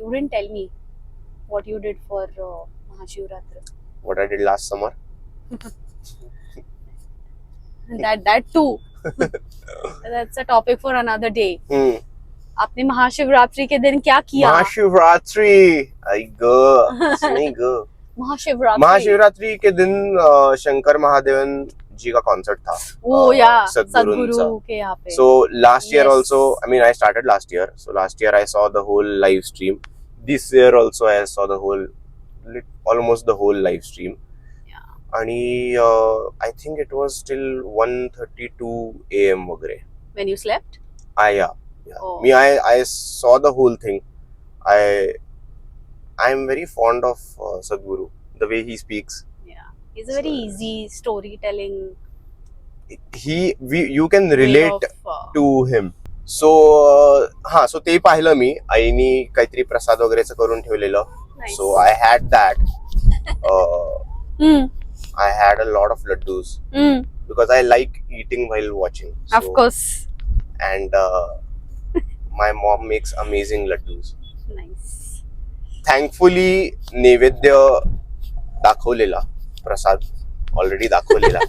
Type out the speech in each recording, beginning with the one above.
You didn't tell me what you did for Mahashivratri. What I did last summer. That too. That's a topic for another day. आपने महाशिवरात्रि के दिन क्या किया? Mahashivratri I go. नहीं go. Mahashivratri के दिन शंकर महादेवन जी का कॉन्सर्ट था. Oh yeah, सद्गुरु के यहाँ पे. So last year also, I mean I started last year. So last year I saw the whole live stream. This year also I saw the whole, almost the whole live stream. आणि I think it was till 1:32 AM वगैरे. When you slept? Yeah. Oh. I saw the whole thing. I'm very fond of Sadhguru, the way he speaks. Yeah, he's a very easy storytelling. You can relate to him. So so ते पाहिलं मी. आईनी काहीतरी प्रसाद वगैरेचं करून ठेवलेलं. So I had that. I had a lot of laddus because I like eating while watching. So, of course. And my mom makes amazing laddus. Nice. Thankfully, नैवेद्य दाखवलेला प्रसाद already दाखवलेला.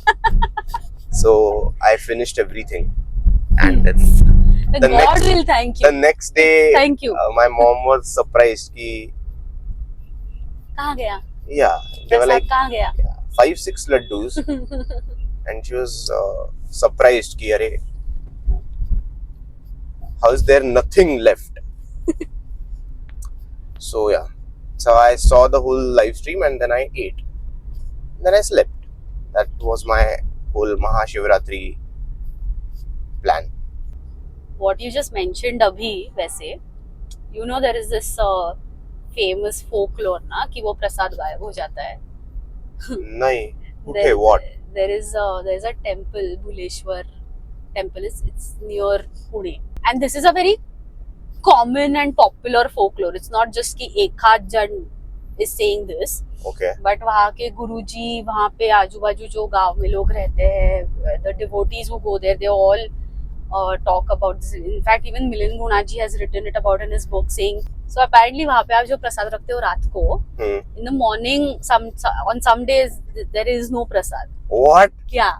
So I finished everything, and that's God will thank you. The next day, thank you. My mom was surprised कि कहाँ गया? Yeah, they were like कहाँ गया? 5-6 laddus, and she was surprised कि अरे how is there nothing left? So yeah, so I saw the whole live stream and then I ate, then I slept. That was my whole Mahashivratri plan. What you just mentioned abhi, वैसे, you know there is this famous folklore ना कि वो प्रसाद गायब हो जाता है. नहीं. Okay, what? There is a temple, Bhuleshwar temple. It's near Pune, and this is a very common and popular folklore. It's not just कि एक आध जन is saying this. Okay. But वहाँ के गुरुजी, वहाँ पे आजू बाजू जो गांव में लोग रहते हैं, the devotees who go there, they all talk about this. In fact, even Milind Gunaji has written it about in his book, saying so apparently वहाँ पे आप जो प्रसाद रखते हो रात को, in the morning, on some days there is no prasad. What? Yeah.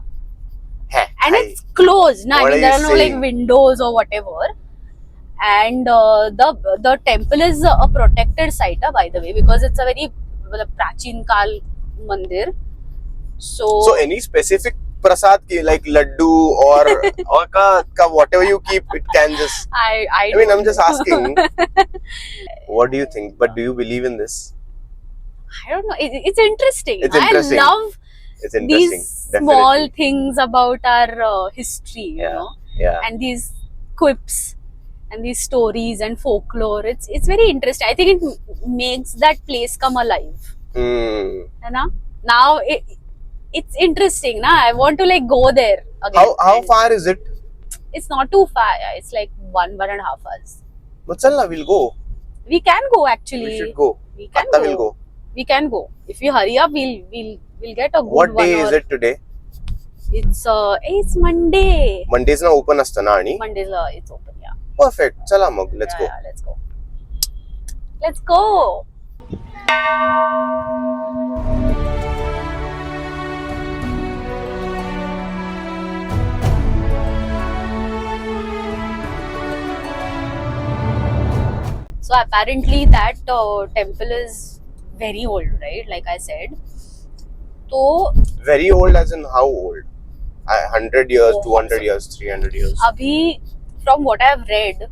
And it's closed. I mean, there are no like windows or whatever. And the temple is a protected site, by the way, because it's a very prachin kal mandir. So any specific prasad ki, like laddu or ka whatever you keep, it can just. I mean, I'm just asking. What do you think? But do you believe in this? I don't know. It's interesting. It's interesting. I love these Definitely. small things about our history, you know, and these quips and these stories and folklore. It's very interesting. I think it makes that place come alive. Now it's interesting. I want to like go there again. How far is it? It's not too far. It's like 1.5 hours. But chalna, we'll go. We can go actually. We should go. We can Atta go. Will go. We can go. If we hurry up, we'll get a good What one. day is it today? It's Monday. Mondays na open asta na ani? Mondays it's open, yeah. Perfect. Chala mag, let's go. Yeah, let's go. Let's go. So apparently that temple is very old, right? Like I said. So very old as in how old? 100 years, 200 years, 300 years. Abhi, from what I've read,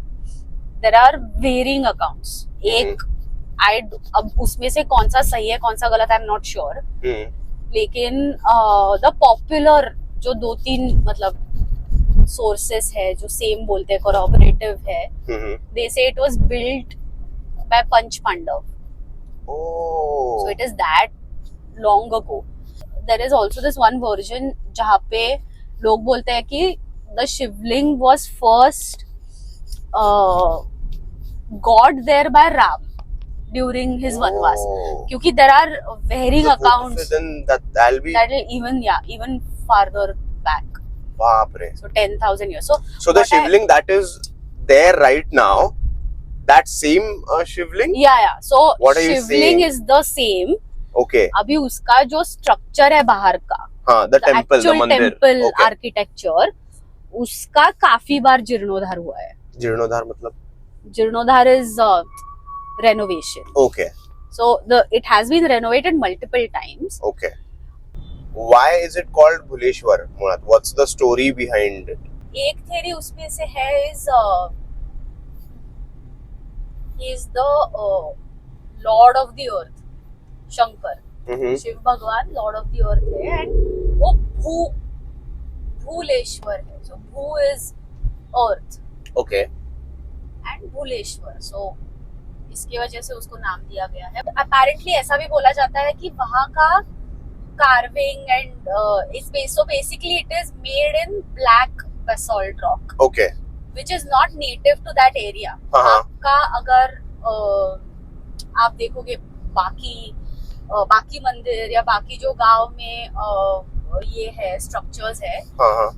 there are varying accounts. अब उसमें से कौन सा सही है कौन सा गलत है I'm not sure. लेकिन the popular जो 2-3 मतलब sources है जो same बोलते हैं corroborative है, they say it was built by Panch Pandav. Oh. So it is that long ago. There is also this one version जहाँ पे लोग बोलते हैं कि the Shivling was first got there by Ram during his vanvas. क्योंकि there are varying accounts that'll be even farther back. बाप रे. So 10,000 years. So the Shivling that is there right now, that same Shivling? Yeah. So What are you Shivling saying? is the same. Okay. अभी उसका जो structure है बाहर का, हाँ, the temple, the actual mandir. temple Okay. architecture, उसका काफी बार जीर्णोद्धार हुआ है. जीर्णोद्धार मतलब? जीर्णोद्धार is renovation. Okay. So it has been renovated multiple times. Okay. Why is it called Bhuleshwar, Munat? What's the story behind it? एक theory उसमें से है is the lord of the earth, Shankar. Shiv भगवान लॉर्ड ऑफ द अर्थ है, and वो भूलेश्वर है. So bhu is earth. Okay. And Bhuleshwar, so इसकी वजह से उसको नाम दिया गया है. अपेरेंटली ऐसा भी बोला जाता है कि वहाँ का carving and so basically it is made in black basalt rock, Okay. which is not native to that area. आपका अगर आप देखोगे बाकी मंदिर या बाकी जो गांव में ये है स्ट्रक्चर्स है,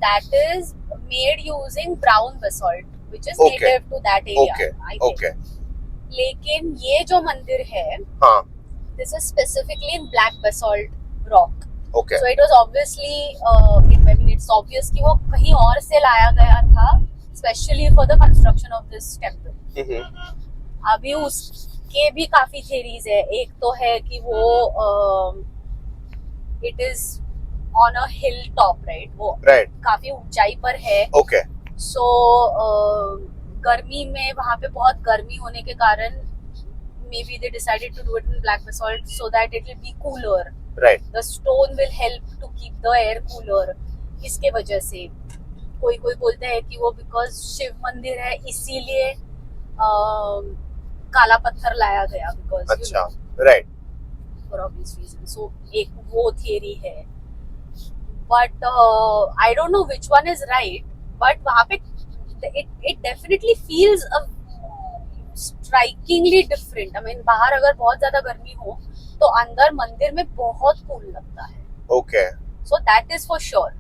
that is made using brown basalt, which is native to that area. I think. Okay. लेकिन ये जो मंदिर है, this is specifically in black basalt rock. Okay. So it was obviously, I mean it's obvious कि वो कहीं और से लाया गया था, especially for the construction of this temple. अभी उसके भी काफी theories है. एक तो है कि वो it is on a hill top, right? वो काफी ऊंचाई पर है. Okay. So गर्मी में वहाँ पे बहुत गर्मी होने के कारण maybe they decided to do it in black basalt so that it will be cooler. Right. The stone will help to keep the air cooler. इसके वजह से कोई बोलते हैं कि वो because शिव मंदिर है इसीलिए काला पत्थर लाया गया, because अच्छा, right, for obvious reasons. So एक वो theory है, but I don't know which one is right, but वहाँ पे it definitely feels a strikingly different. I mean बाहर अगर बहुत ज्यादा गर्मी हो तो अंदर मंदिर में बहुत कूल लगता है. Okay. So that is for sure.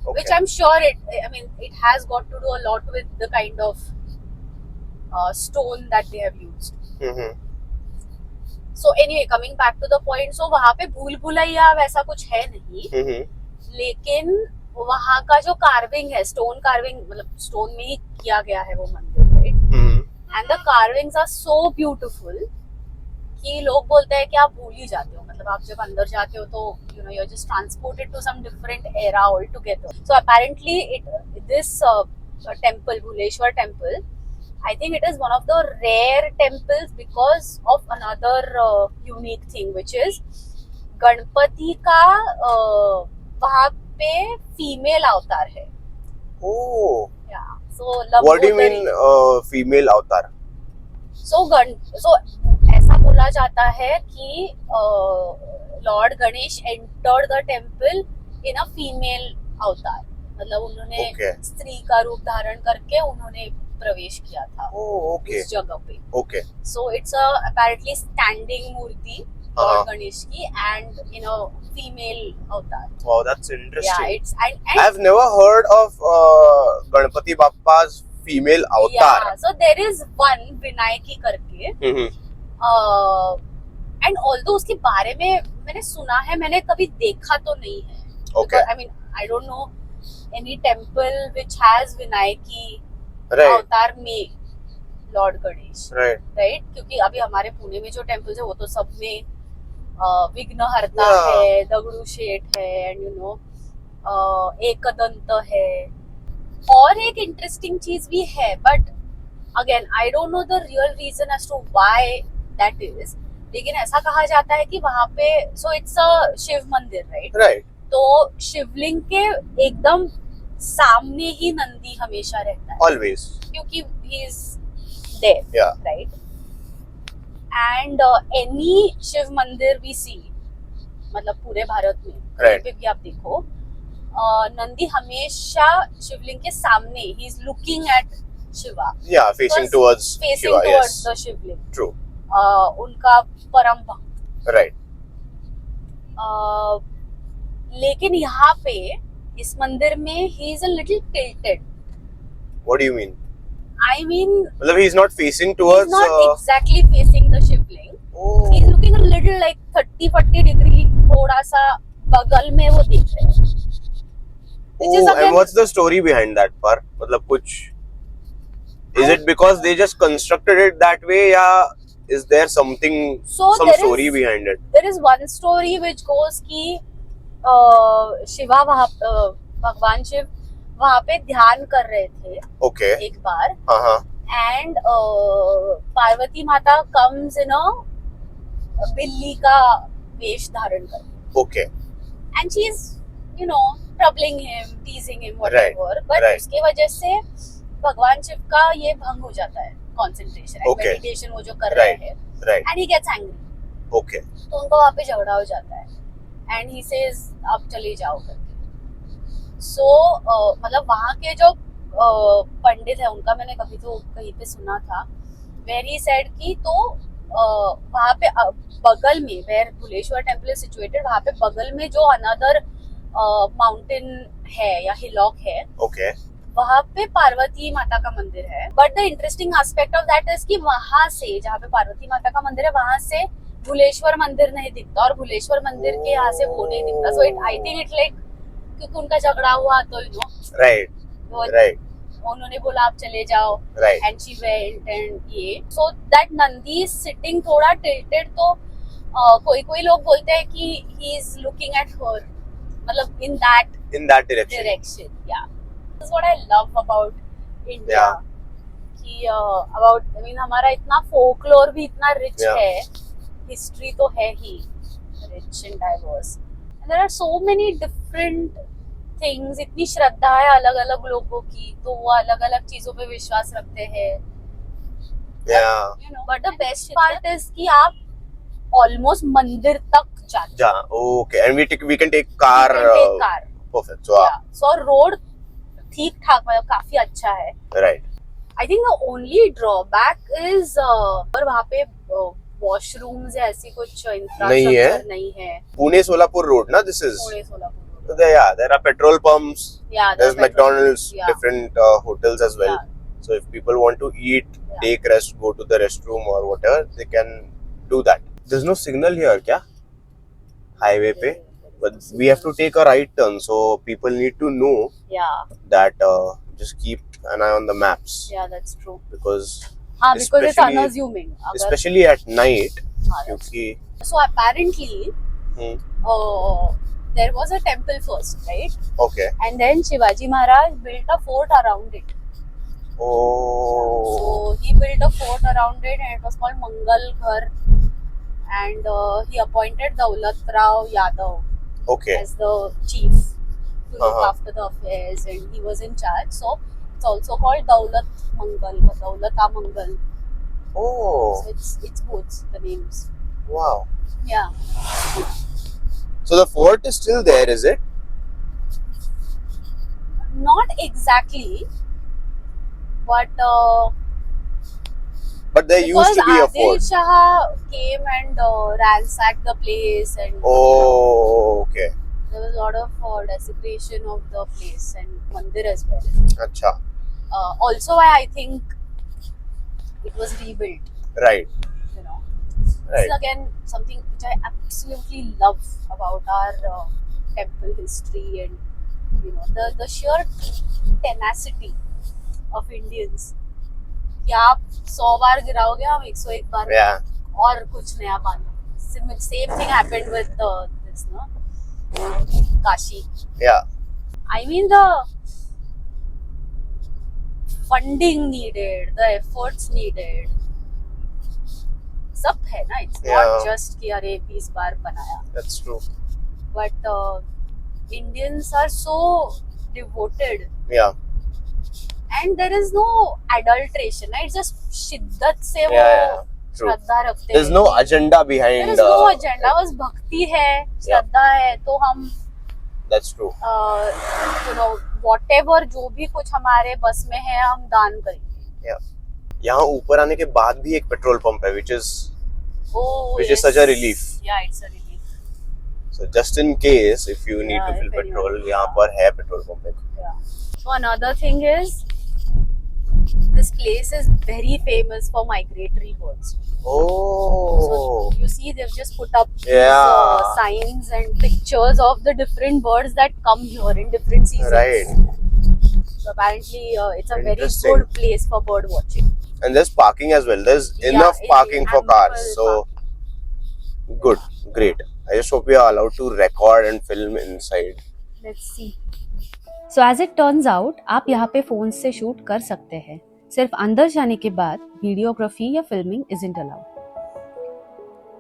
Okay. Which I'm sure it has got to do a lot with the kind of stone that they have used. So anyway, coming back to the point, so वहाँ पे भूल भुलैया वैसा कुछ है नहीं, लेकिन वहाँ का जो कार्विंग है, स्टोन कार्विंग, मतलब स्टोन में ही किया गया है वो मंदिर, right? And the carvings are so beautiful कि लोग बोलते हैं कि आप भूल ही जाते हो. मतलब आप जब अंदर जाते हो तो you know you are just transported to some different era all together. So apparently this temple, Bhuleshwar temple, I think it is one of the rare temples because of another unique thing, which is Ganpati का वहाँ पे female अवतार है. Oh. Yeah. So what do you mean female avatar? So ऐसा बोला जाता है कि Lord Ganesh entered the temple in a female अवतार. मतलब उन्होंने स्त्री का रूप धारण करके उन्होंने प्रवेश किया था उस जगह पे. Okay. So it's a apparently standing Murthy Lord Ganesh की and in a female avatar. Wow, that's interesting. Yeah, it's and I've never heard of Ganpati Bappa's female avatar. Yeah, so there is one Vinayaki करके. And although उसके बारे में मैंने सुना है, मैंने कभी देखा तो नहीं है. Okay. Because, I mean, I don't know any temple which has Vinayaki अवतार में लॉर्ड गणेश, राइट? क्योंकि अभी हमारे पुणे में जो टेम्पल्स है वो तो सब में विघ्नहर्ता है, दगड़ू शेठ है, एंड यू नो एकदंत है. और एक इंटरेस्टिंग चीज भी है, but again I don't know the real reason as to why that is, लेकिन ऐसा कहा जाता है कि वहाँ पे सो इट्स अ शिव मंदिर, राइट? तो शिवलिंग के एकदम सामने ही नंदी हमेशा रहता है, always, क्योंकि he is there, right? And any Shiv मंदिर we see, मतलब पूरे भारत में कहीं पे भी आप देखो, नंदी हमेशा शिवलिंग के सामने, he is looking at Shiva, facing towards Shiva, yes, the Shivling. True. उनका परम भक्त, right? लेकिन यहाँ पे इस मंदिर में he is a little tilted. What do you mean? I mean, मतलब he's not facing he's towards. not exactly facing the shivling. Oh. He's looking a little like 30-40 degree, थोड़ा सा बगल में वो दिख रहे हैं. Which is Oh, again, and what's the story behind that part? मतलब कुछ. Is it because they just constructed it that way, या is there something, so some there story is behind it? there is one story which goes कि शिवा वहाँ भगवान शिव वहाँ पे ध्यान कर रहे थे Okay. एक बार. हाँ. And पार्वती माता comes in a बिल्ली का वेश धारण कर. Okay. And she's troubling him, teasing him, whatever. But Right. उसके वजह से भगवान शिव का ये भंग हो जाता है concentration, Okay. meditation वो जो कर रहे हैं. Right. And he gets angry. Okay. तो उनको वहाँ पे झगड़ा हो जाता है. And he says आप चले जाओ करके. So मतलब वहाँ के जो पंडित है उनका मैंने कभी तो कहीं पे सुना था, where he said कि तो वहाँ पे बगल में where Bhuleshwar temple is situated, वहाँ पे बगल में जो अनदर माउंटेन है या हिलॉक है, Okay. वहाँ पे पार्वती माता का मंदिर है. But the interesting aspect of that is कि वहाँ से जहाँ पे पार्वती माता का मंदिर है वहाँ से भुलेश्वर मंदिर नहीं दिखता और भुलेश्वर मंदिर के यहाँ से वो नहीं दिखता. So it I think it like क्योंकि उनका झगड़ा हुआ तो Right. उन्होंने बोला आप चले जाओ. Right. And she went and ये सो दैट नंदी सिटिंग थोड़ा टिल्टेड. तो कोई लोग बोलते हैं कि he is looking at her, मतलब इन दैट direction. या this is what I love about India Yeah. कि अबाउट आई मीन हमारा इतना फोकलोर भी इतना रिच Yeah. है, हिस्ट्री तो है ही rich and diverse. And there are so many different things. इतनी श्रद्धा है अलग अलग लोगों की, तो वो अलग अलग चीजों पे विश्वास रखते हैं. Yeah. But the best part is कि आप ऑलमोस्ट मंदिर तक जाते Yeah. Okay. And we can take car. Car. Perfect. So. So road ठीक ठाक मतलब काफी अच्छा है. Right. I think the only drawback is और वहाँ पे वॉशरूम्स या ऐसी कुछ इंफ्रास्ट्रक्चर नहीं है. Pune Solapur road, na? This is. Pune Solapur. So there are petrol pumps. Yeah, There's McDonald's, Yeah. different hotels as well. Yeah. So if people want to eat, Yeah. take rest, go to the restroom or whatever, they can do that. There's no signal here, kya? Highway pe. But we have to take a right turn, so people need to know Yeah, that just keep an eye on the maps yeah, that's true. because Because it's especially- unassuming. especially at night, हाँ, that's क्योंकि So apparently, hmm, there was a temple first, right? okay. And then Shivaji Maharaj built a fort around it. Oh, So he built a fort around it, and it was called Mangal Ghar. And he appointed Daulat Rao Yadav okay. as the chief to look Uh-huh. after the affairs, and he was in charge. So it's also called Daulat Mangal, Daulata Mangal. Oh, So it's both the names. wow. Yeah. So the fort is still there, is it? Not exactly, but There used to be a Adil fort. Shah came and ransacked the place, and Oh, okay. there was a lot of desecration of the place and mandir as well. Acha. Also, I think it was rebuilt. Right. You know, this Right. is again something which I absolutely love about our temple history, and the sheer tenacity of Indians. कि आप 100 बार गिराओगे, हम 101 बार Yeah. और कुछ नया पाना. Same thing happened with this, no? Kashi. Yeah. I mean the funding needed, the efforts needed, सब है ना. It's Yeah. not just कि अरे 20 बार बनाया. That's true. But Indians are so devoted. Yeah. And there is no adulteration, right? It's just शिद्दत से वो Yeah. True. श्रद्धा रखते हैं. There's no agenda behind. There is no agenda. बस भक्ति है, श्रद्धा है, तो हम That's true. whatever जो भी कुछ हमारे बस में है हम दान करेंगे. Yeah. यहाँ ऊपर आने के बाद भी एक पेट्रोल पंप है, which is Yes. such a relief. Yeah, it's a relief. So just in case if you need Yeah, to fill if anyone- petrol, यहाँ पर है पेट्रोल पंप एक. Yeah. So another thing is This place is very famous for migratory birds. Oh. So you see, they've just put up these Yeah. signs and pictures of the different birds that come here in different seasons. Right. So apparently, it's a very Interesting. good place for bird watching. And there's parking as well. There's Yeah, enough parking for ample cars. So good, great. I just hope we are allowed to record and film inside. Let's see. So as it turns out, आप यहाँ पे phone से shoot कर सकते हैं. सिर्फ अंदर जाने के बाद वीडियोग्राफी या filming isn't allowed.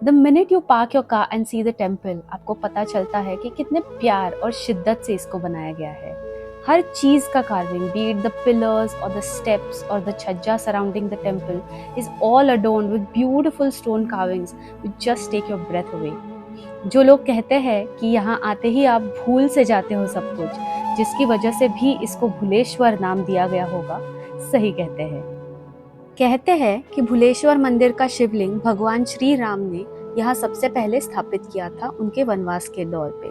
The minute you park your car and see the temple, आपको पता चलता है कि कितने प्यार और शिद्दत से इसको बनाया गया है. हर चीज का carving, be it the pillars or the steps or the छज्जा surrounding the temple, is all adorned with beautiful stone carvings which just take your breath away. जो लोग कहते हैं कि यहाँ आते ही आप भूल से जाते हो सब कुछ, जिसकी वजह से भी इसको भुलेश्वर नाम दिया गया होगा, सही कहते हैं. कहते हैं कि भुलेश्वर मंदिर का शिवलिंग भगवान श्री राम ने यहाँ सबसे पहले स्थापित किया था उनके वनवास के दौर पे,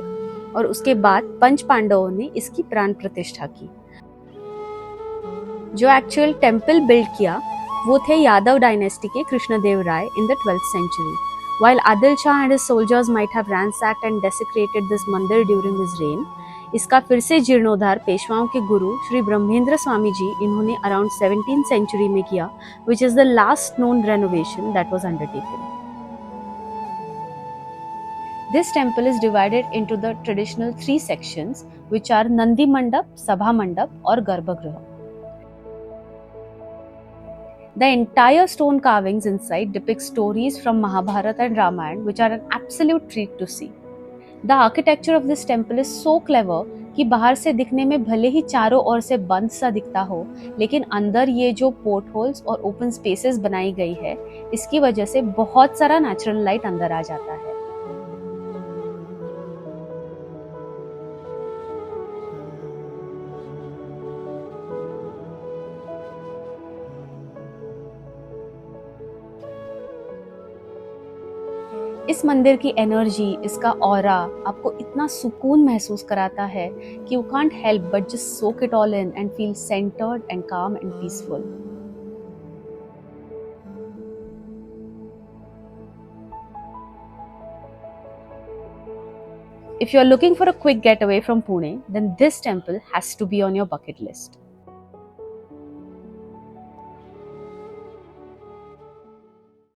और उसके बाद पंच पांडवों ने इसकी प्राण प्रतिष्ठा की. जो एक्चुअल टेम्पल बिल्ड किया वो थे यादव डायनेस्टी के कृष्णदेव राय in the 12th century. While Adil Shah and his soldiers might have ransacked and desecrated this mandir during his reign, इसका फिर से जीर्णोद्धार पेशवाओं के गुरु श्री ब्रह्मेंद्र स्वामी जी इन्होंने अराउंड 17th century में किया, which is the last known renovation that was undertaken. This temple is divided into the traditional 3 sections, which are Nandi Mandap, Sabha Mandap और Garbhagriha. The entire stone carvings inside depict stories from Mahabharata and Ramayana, which are an absolute treat to see. The architecture of this temple is so clever कि बाहर से दिखने में भले ही चारों ओर से बंद सा दिखता हो, लेकिन अंदर ये जो पोर्ट होल्स और ओपन स्पेसेस बनाई गई है, इसकी वजह से बहुत सारा नेचुरल लाइट अंदर आ जाता है. इस मंदिर की एनर्जी, इसका ऑरा आपको इतना सुकून महसूस कराता है कि you can't help but just soak it all in and feel centred and calm and peaceful. If you are looking for a quick getaway from Pune, then this temple has to be on your bucket list.